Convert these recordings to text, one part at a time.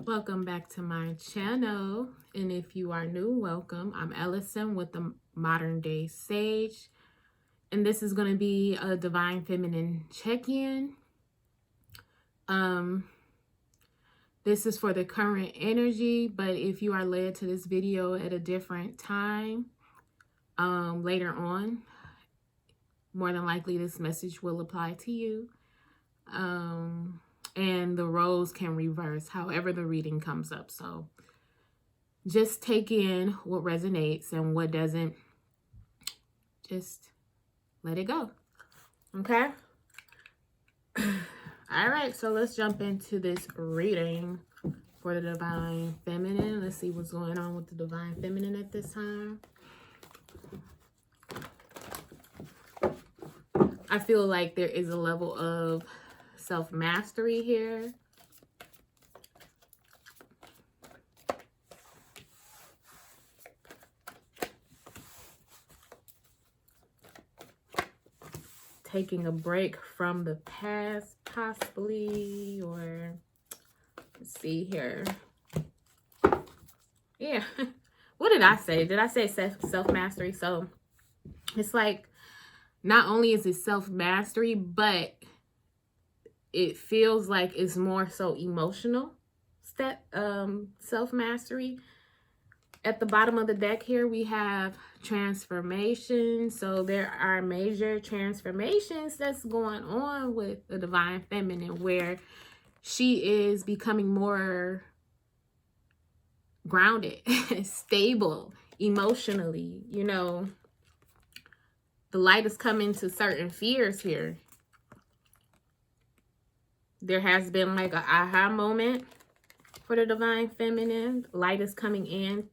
Welcome back to my channel, and if you are new, welcome. I'm Elocin with the Modern Day Sage, and this is going to be a Divine Feminine check-in. This is for the current energy, but if you are led to this video at a different time later on, more than likely this message will apply to you. And the roles can reverse however the reading comes up. So just take in what resonates and what doesn't. Just let it go. Okay? All right, so let's jump into this reading for the Divine Feminine. Let's see what's going on with the Divine Feminine at this time. I feel like there is a level of self-mastery here. Taking a break from the past, possibly, or let's see here. Yeah, what did I say? Did I say self-mastery? So it's like, not only is it self-mastery, but it feels like it's more so emotional self-mastery. At the bottom of the deck here, we have transformation. So there are major transformations that's going on with the Divine Feminine, where she is becoming more grounded, stable emotionally. You know, the light is coming to certain fears here. There has been like an aha moment for the Divine Feminine. Light is coming in,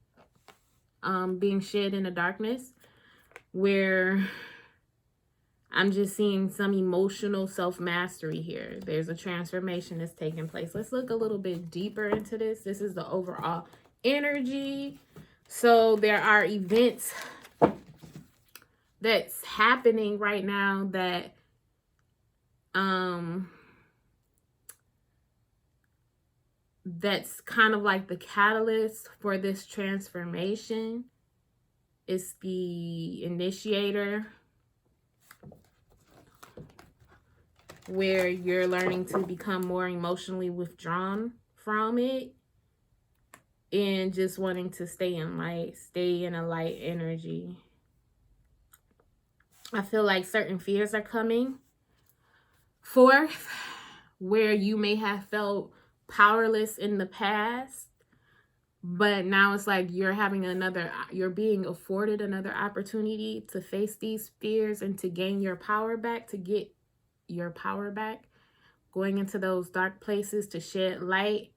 being shed in the darkness, where I'm just seeing some emotional self-mastery here. There's a transformation that's taking place. Let's look a little bit deeper into this. This is the overall energy. So there are events that's happening right now that that's kind of like the catalyst for this transformation. It's the initiator, where you're learning to become more emotionally withdrawn from it and just wanting to stay in light, stay in a light energy. I feel like certain fears are coming forth, where you may have felt powerless in the past, but now it's like you're being afforded another opportunity to face these fears and to gain your power back, to get your power back, going into those dark places to shed light,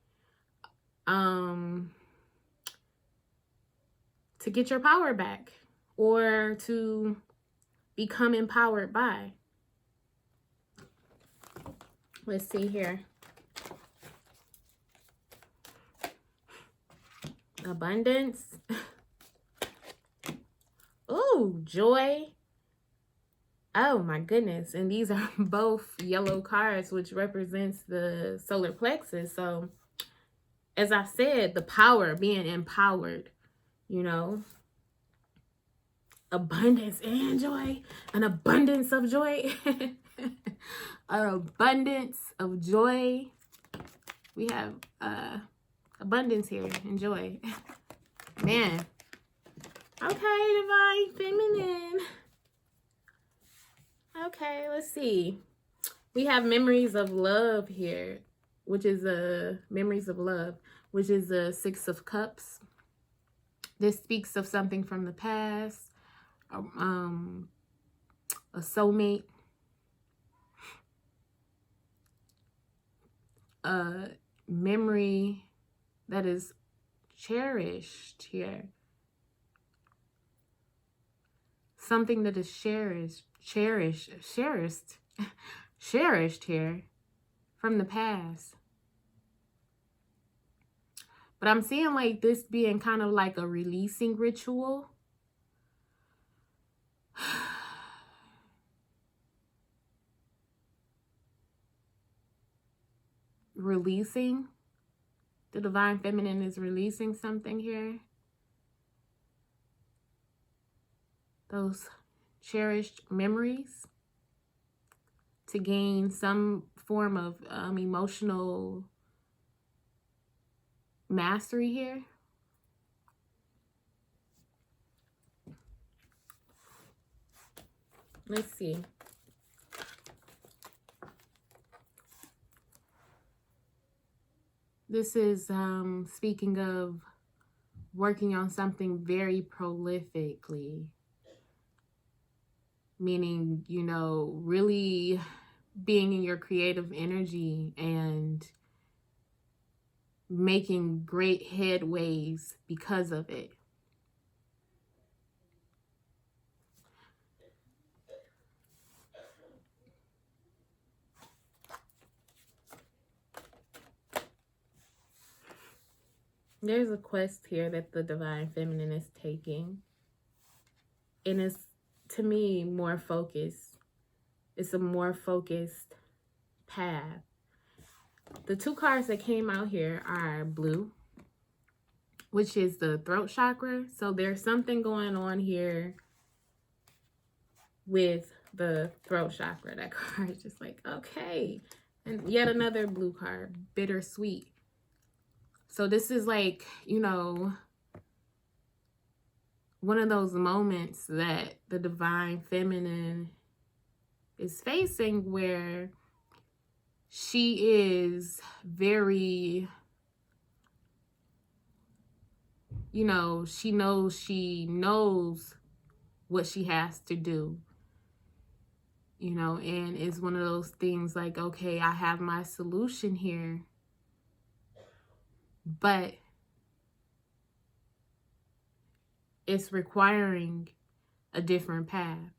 to get your power back, or to become empowered by. Let's see here. Abundance. Oh, joy. Oh my goodness. And these are both yellow cards, which represents the solar plexus. So as I said, the power, being empowered, you know, abundance and joy, an abundance of joy, an abundance of joy. We have abundance here and joy. Man. Okay, Divine Feminine. Okay, let's see. We have memories of love here, which is memories of love, which is the Six of Cups. This speaks of something from the past, a soulmate, a memory that is cherished here. Something that is cherished here from the past. But I'm seeing like this being kind of like a releasing ritual. Releasing The divine feminine is releasing something here. Those cherished memories to gain some form of emotional mastery here. Let's see. This is speaking of working on something very prolifically, meaning, you know, really being in your creative energy and making great headways because of it. There's a quest here that the divine feminine is taking, and it's, to me, more focused. It's a more focused path. The two cards that came out here are blue, which is the throat chakra. So there's something going on here with the throat chakra. That card is just like, okay. And yet another blue card, bittersweet. So this is like, you know, one of those moments that the divine feminine is facing where she is very, you know, she knows what she has to do, you know, and it's one of those things like, okay, I have my solution here, but it's requiring a different path.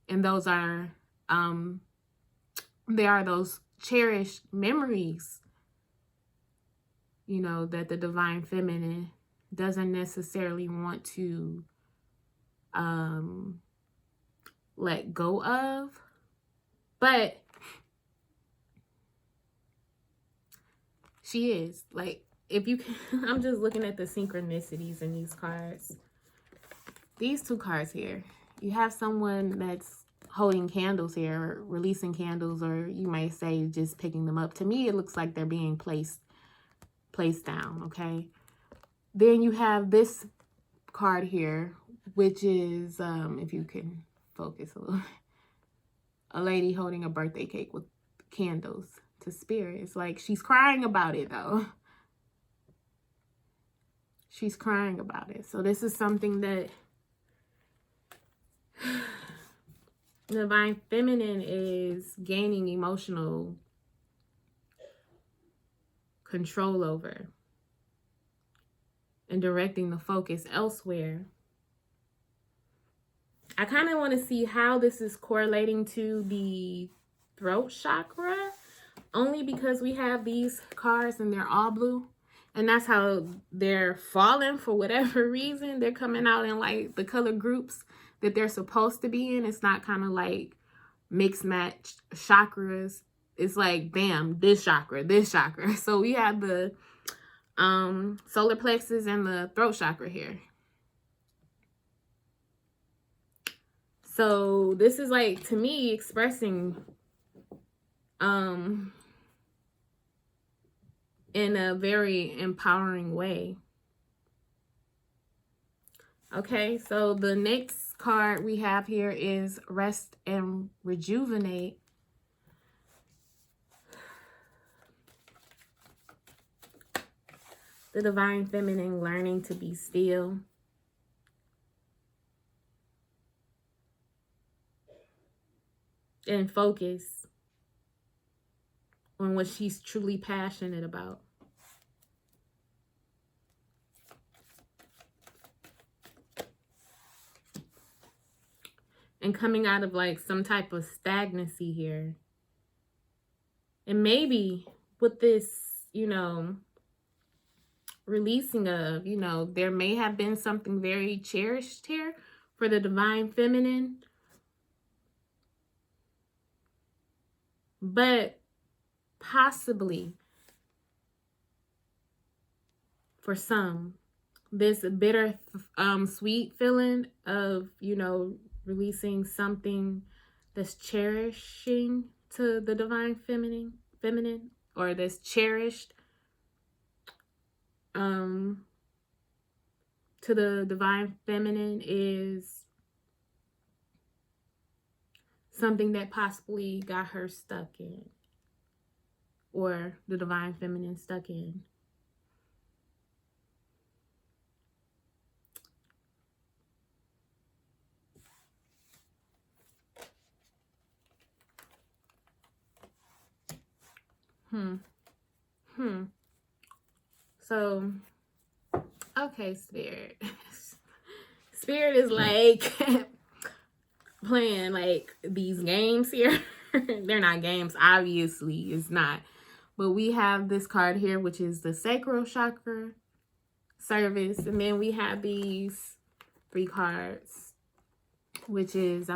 And those are, there are those cherished memories, you know, that the divine feminine doesn't necessarily want to let go of. But she is, like, if you can, I'm just looking at the synchronicities in these cards. These two cards here, you have someone that's holding candles here, or releasing candles, or you might say just picking them up. To me, it looks like they're being placed down, okay? Then you have this card here, which is, if you can focus a little, a lady holding a birthday cake with candles to spirit. It's like she's crying about it, though. She's crying about it. So this is something that the divine feminine is gaining emotional control over and directing the focus elsewhere. I kind of want to see how this is correlating to the throat chakra, only because we have these cards and they're all blue. And that's how they're falling for whatever reason. They're coming out in like the color groups that they're supposed to be in. It's not kind of like mixed match chakras. It's like, bam, this chakra, this chakra. So we have the solar plexus and the throat chakra here. So this is like, to me, expressing in a very empowering way. Okay, so the next card we have here is Rest and Rejuvenate. The divine feminine learning to be still. And focus on what she's truly passionate about. And coming out of like some type of stagnancy here. And maybe with this, you know, releasing of, you know, there may have been something very cherished here for the divine feminine. But possibly for some, this bitter, sweet feeling of, releasing something that's cherishing to the divine feminine, or that's cherished to the divine feminine, is something that possibly got her stuck in, or the divine feminine stuck in. So, okay, Spirit. Spirit is like playing like these games here. They're not games, obviously. It's not. But we have this card here, which is the sacral chakra service. And then we have these 3 cards, which is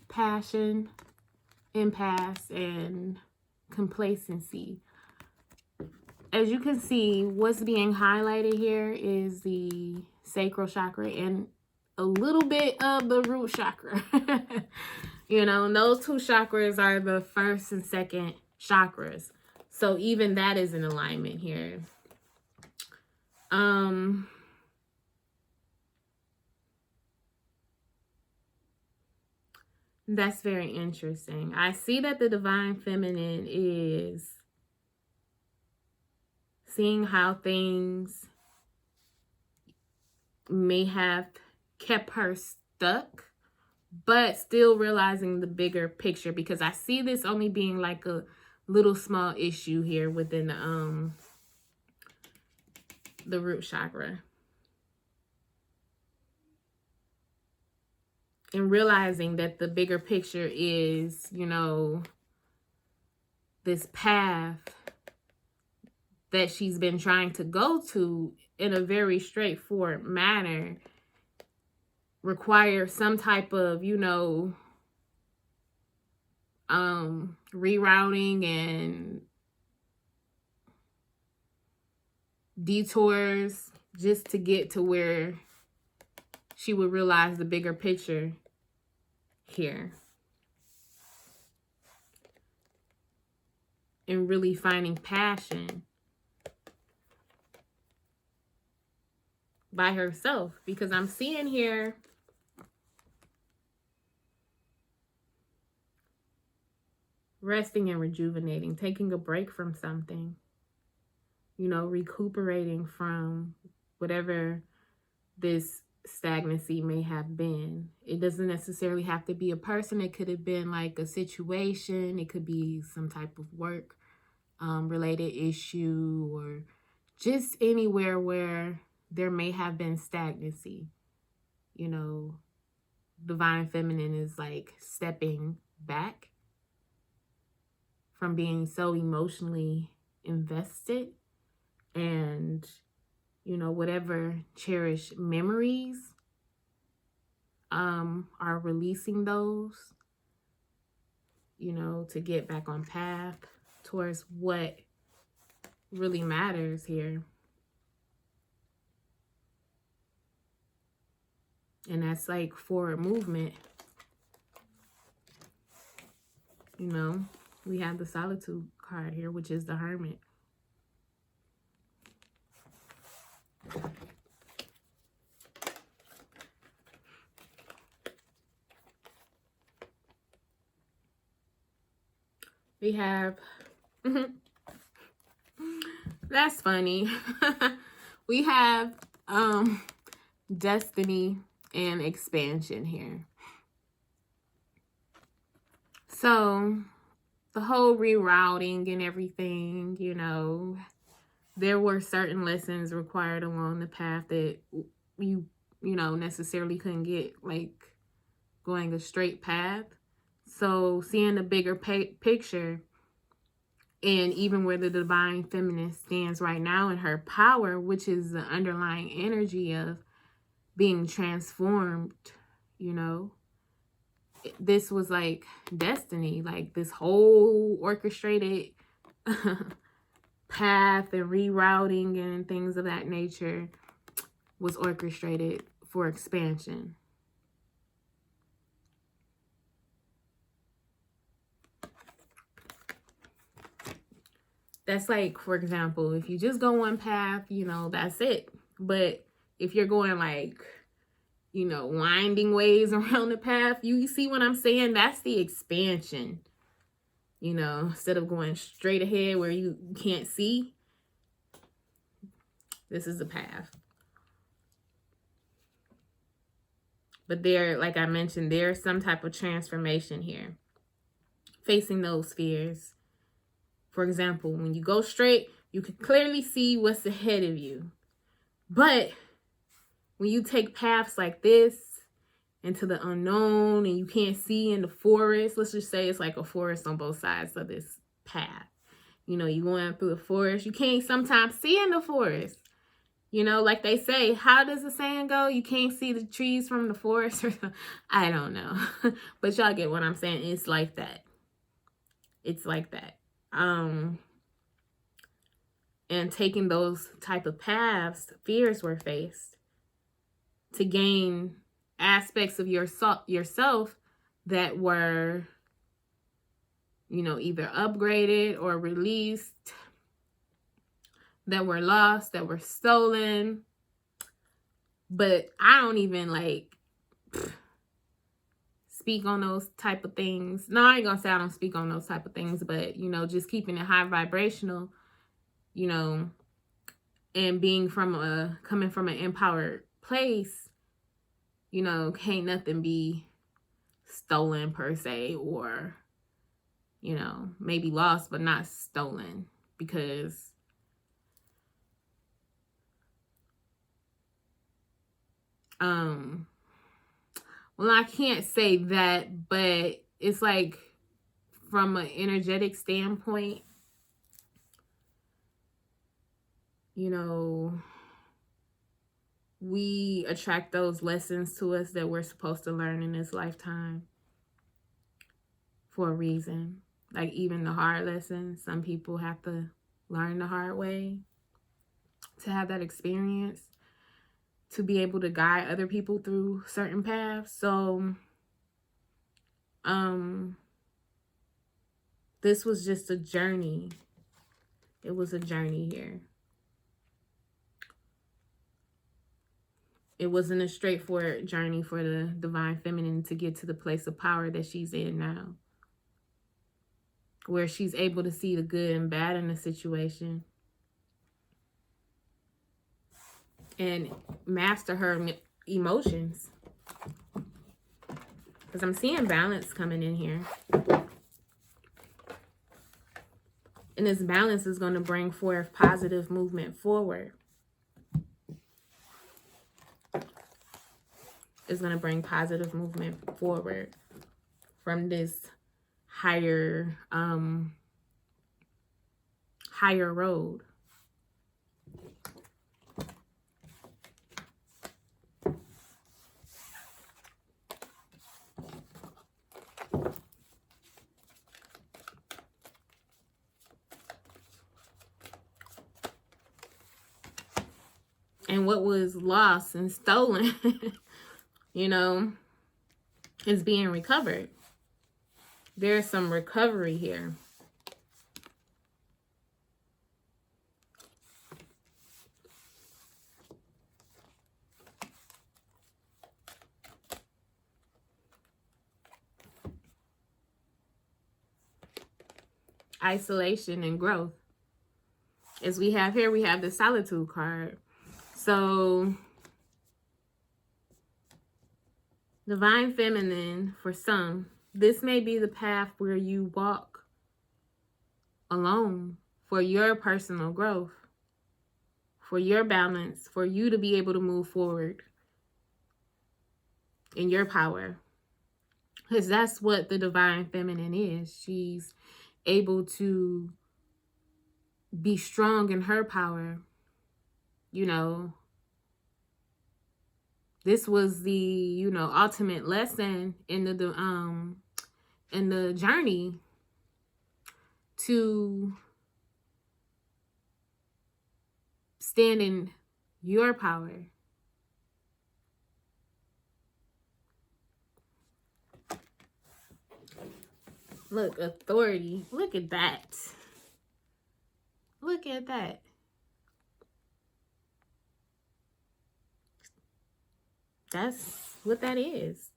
passion, impasse, and complacency. As you can see, what's being highlighted here is the sacral chakra and a little bit of the root chakra. And those 2 chakras are the first and second chakras. So even that is in alignment here. That's very interesting. I see that the divine feminine is seeing how things may have kept her stuck, but still realizing the bigger picture, because I see this only being like a little small issue here within the root chakra. And realizing that the bigger picture is, this path that she's been trying to go to in a very straightforward manner requires some type of, rerouting and detours just to get to where she would realize the bigger picture here. And really finding passion by herself, because I'm seeing here resting and rejuvenating, taking a break from something, recuperating from whatever this stagnancy may have been. It doesn't necessarily have to be a person. It could have been like a situation. It could be some type of work related issue, or just anywhere where there may have been stagnancy. Divine feminine is like stepping back from being so emotionally invested, and whatever cherished memories are releasing those, to get back on path towards what really matters here. And that's like forward movement. We have the solitude card here, which is the hermit. We have, that's funny. We have destiny and expansion here. So the whole rerouting and everything, there were certain lessons required along the path that you necessarily couldn't get, like going a straight path. So seeing the bigger picture, and even where the divine feminine stands right now in her power, which is the underlying energy of being transformed, this was like destiny, like this whole orchestrated path and rerouting and things of that nature was orchestrated for expansion. That's like, for example, if you just go one path, you know, that's it. But if you're going like, you know, winding ways around the path, you see what I'm saying? That's the expansion. You know, instead of going straight ahead where you can't see, this is the path. But there, like I mentioned, there's some type of transformation here. Facing those fears. For example, when you go straight, you can clearly see what's ahead of you. But when you take paths like this into the unknown and you can't see in the forest, let's just say it's like a forest on both sides of this path. You know, you're going through the forest. You can't sometimes see in the forest. You know, like they say, how does the saying go? You can't see the trees from the forest. I don't know. But y'all get what I'm saying. It's like that. It's like that. And taking those type of paths, fears were faced to gain aspects of yourself that were, you know, either upgraded or released, that were lost, that were stolen. But I don't even like speak on those type of things. No, I ain't gonna say I don't speak on those type of things, but, you know, just keeping it high vibrational, you know, and being coming from an empowered place, you know, can't nothing be stolen per se, or, you know, maybe lost but not stolen, because well, I can't say that, but it's like from an energetic standpoint, you know, we attract those lessons to us that we're supposed to learn in this lifetime for a reason. Like even the hard lessons, some people have to learn the hard way to have that experience, to be able to guide other people through certain paths. So, this was just a journey. It was a journey here. It wasn't a straightforward journey for the divine feminine to get to the place of power that she's in now, where she's able to see the good and bad in the situation and master her emotions. Because I'm seeing balance coming in here. And this balance is going to bring forth positive movement forward. It's going to bring positive movement forward from this higher road. And what was lost and stolen, you know, is being recovered. There's some recovery here. Isolation and growth. As we have here, we have the solitude card. So, divine feminine, for some, this may be the path where you walk alone for your personal growth, for your balance, for you to be able to move forward in your power. Because that's what the divine feminine is. She's able to be strong in her power. You know, this was the, you know, ultimate lesson in the journey to stand in your power. Look, authority. Look at that. Look at that. That's what that is.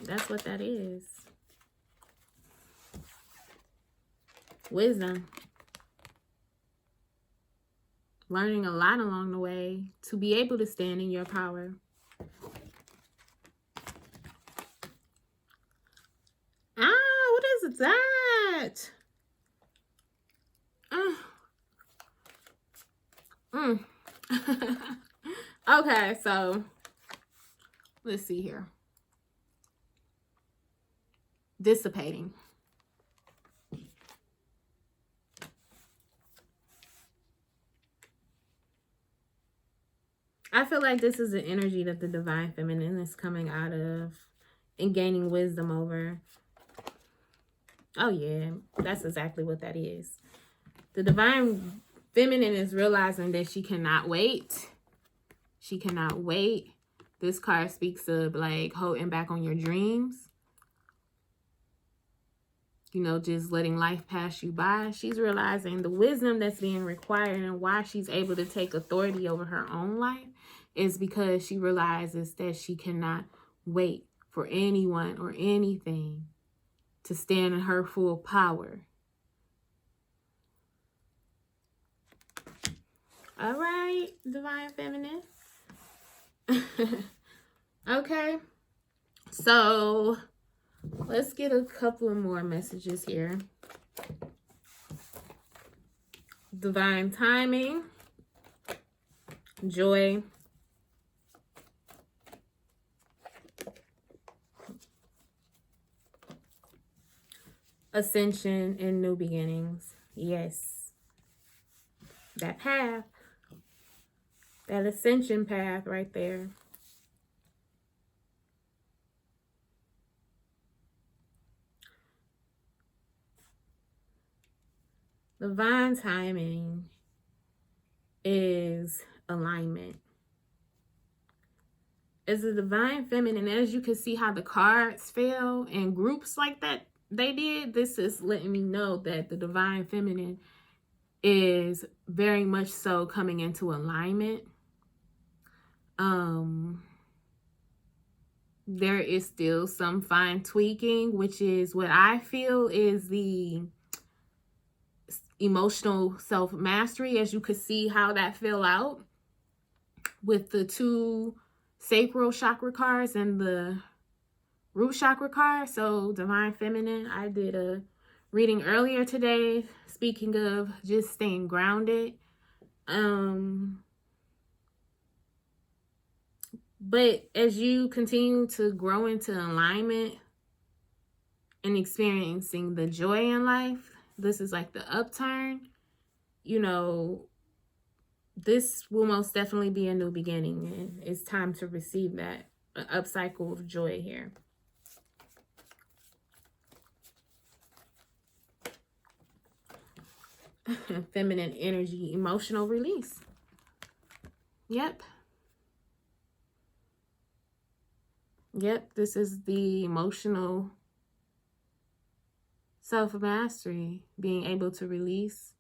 That's what that is. Wisdom. Learning a lot along the way to be able to stand in your power. Ah, what is that? Okay, so let's see here. Dissipating. I feel like this is the energy that the divine feminine is coming out of and gaining wisdom over. Oh yeah, that's exactly what that is. The divine feminine is realizing that she cannot wait. She cannot wait. This card speaks of like holding back on your dreams. You know, just letting life pass you by. She's realizing the wisdom that's being required and why she's able to take authority over her own life is because she realizes that she cannot wait for anyone or anything to stand in her full power. All right, divine feminine. Okay, so let's get a couple of more messages here. Divine timing, joy, ascension, and new beginnings. Yes, that path, that ascension path right there. Divine timing is alignment. As a divine feminine, as you can see how the cards fell in groups like that they did, this is letting me know that the divine feminine is very much so coming into alignment. There is still some fine tweaking, which is what I feel is the emotional self-mastery, as you could see how that fell out with the two sacral chakra cards and the root chakra card. So divine feminine, I did a reading earlier today speaking of just staying grounded. But as you continue to grow into alignment and experiencing the joy in life, this is like the upturn, you know, this will most definitely be a new beginning, and it's time to receive that upcycle of joy here. Feminine energy, emotional release. Yep, this is the emotional self-mastery, being able to release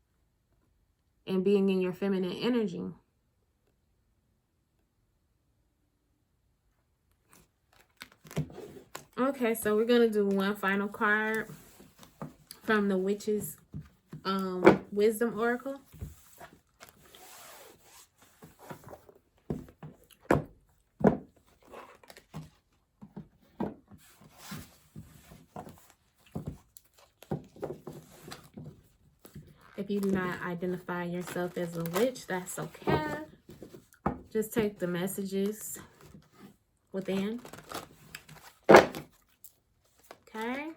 and being in your feminine energy. Okay, so we're going to do one final card from the Witch's Wisdom Oracle. If you do not identify yourself as a witch, that's okay. Just take the messages within. Okay.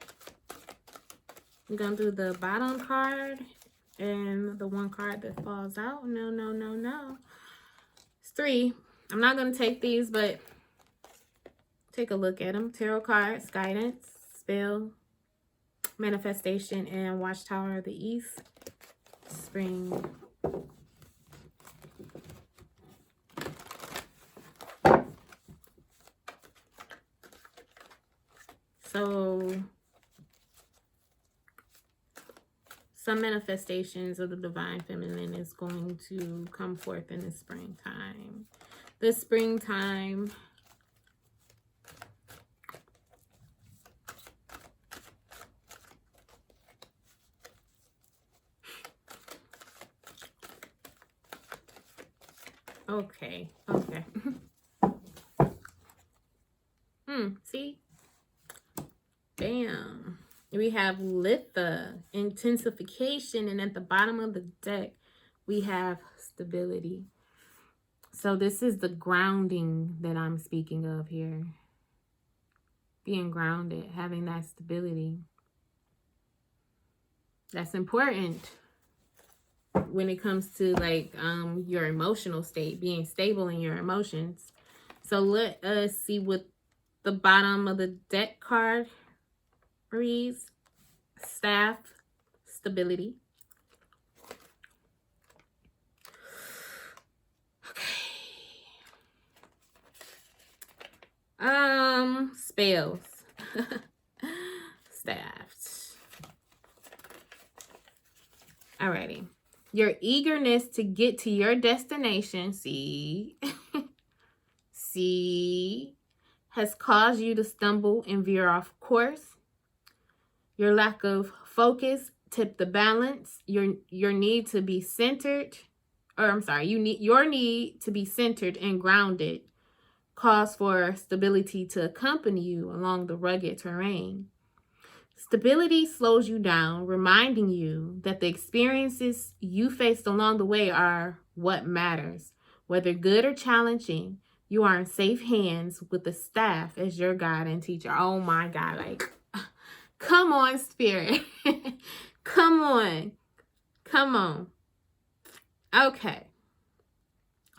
We're going to do the bottom card and the one card that falls out. No. It's 3. I'm not going to take these, but take a look at them. Tarot cards, guidance, spell, manifestation, and Watchtower of the East. Spring. So some manifestations of the divine feminine is going to come forth in the springtime. The springtime. Okay. See? Bam. We have Litha, intensification, and at the bottom of the deck, we have stability. So this is the grounding that I'm speaking of here. Being grounded, having that stability. That's important when it comes to like your emotional state, being stable in your emotions. So let us see what the bottom of the deck card reads. Staff, stability. Okay. Spells. Staffed. Alrighty. Your eagerness to get to your destination, see, has caused you to stumble and veer off course. Your lack of focus tipped the balance. Your need to be centered, your need to be centered and grounded caused for stability to accompany you along the rugged terrain. Stability slows you down, reminding you that the experiences you faced along the way are what matters. Whether good or challenging, you are in safe hands with the staff as your guide and teacher. Oh my God, like, come on, Spirit. Come on. Okay.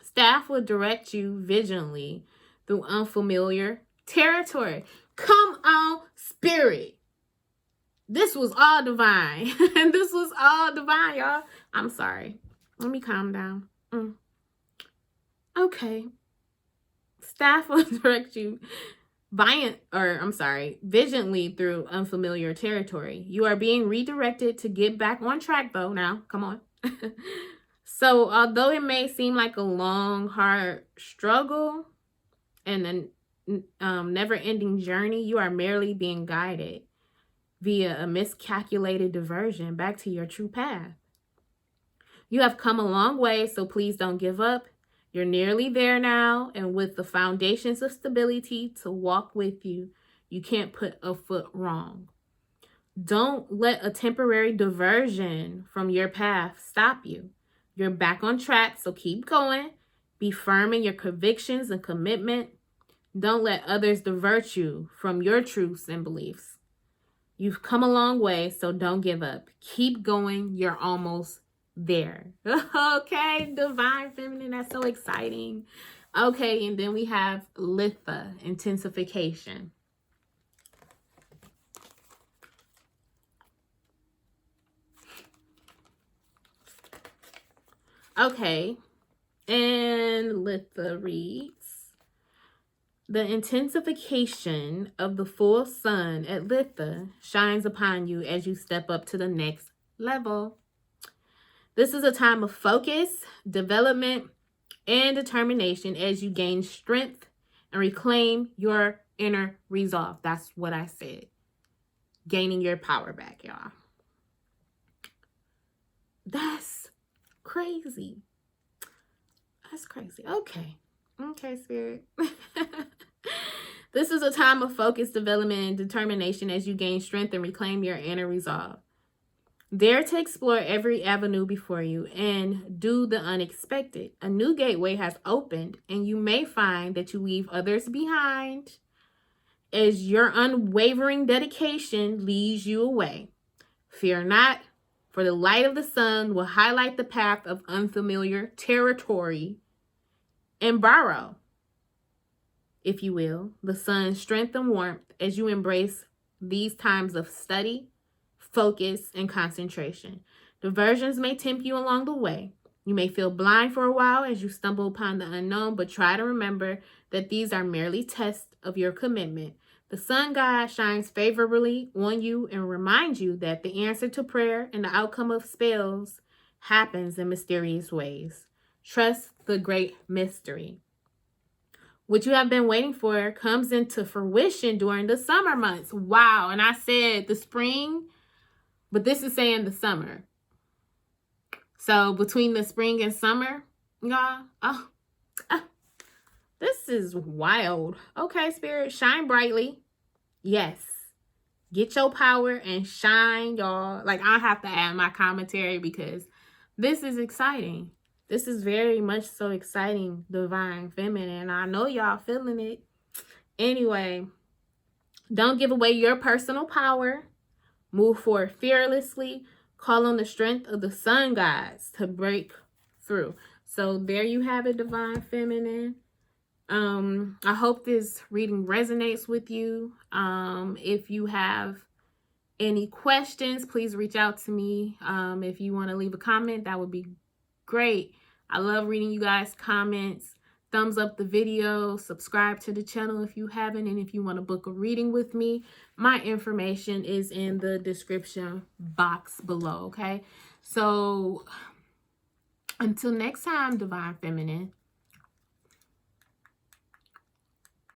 Staff will direct you vigilantly through unfamiliar territory. Come on, Spirit. This was all divine. This was all divine, y'all. I'm sorry. Let me calm down. Okay. Staff will direct you vigilantly through unfamiliar territory. You are being redirected to get back on track, though. Now, come on. So, although it may seem like a long, hard struggle and a never-ending journey, you are merely being guided via a miscalculated diversion back to your true path. You have come a long way, so please don't give up. You're nearly there now, and with the foundations of stability to walk with you, you can't put a foot wrong. Don't let a temporary diversion from your path stop you. You're back on track, so keep going. Be firm in your convictions and commitment. Don't let others divert you from your truths and beliefs. You've come a long way, so don't give up. Keep going. You're almost there. Okay, divine feminine. That's so exciting. Okay, and then we have Litha, intensification. Okay, and Litha reads, the intensification of the full sun at Litha shines upon you as you step up to the next level. This is a time of focus, development, and determination as you gain strength and reclaim your inner resolve. That's what I said. Gaining your power back, y'all. That's crazy. That's crazy. Okay, Spirit. This is a time of focus, development, and determination as you gain strength and reclaim your inner resolve. Dare to explore every avenue before you and do the unexpected. A new gateway has opened, and you may find that you leave others behind as your unwavering dedication leads you away. Fear not, for the light of the sun will highlight the path of unfamiliar territory and borrow, if you will, the sun's strength and warmth as you embrace these times of study, focus, and concentration. Diversions may tempt you along the way. You may feel blind for a while as you stumble upon the unknown, but try to remember that these are merely tests of your commitment. The sun god shines favorably on you and reminds you that the answer to prayer and the outcome of spells happens in mysterious ways. Trust the great mystery. What you have been waiting for comes into fruition during the summer months. Wow. And I said the spring, but this is saying the summer. So between the spring and summer, y'all, this is wild. Okay, Spirit, shine brightly. Yes. Get your power and shine, y'all. Like, I have to add my commentary because this is exciting. This is very much so exciting, divine feminine. I know y'all feeling it. Anyway, don't give away your personal power. Move forward fearlessly. Call on the strength of the sun gods to break through. So there you have it, divine feminine. I hope this reading resonates with you. If you have any questions, please reach out to me. If you want to leave a comment, that would be great. I love reading you guys' comments. Thumbs up the video, subscribe to the channel if you haven't, and if you want to book a reading with me, my information is in the description box below, okay? So until next time, divine feminine,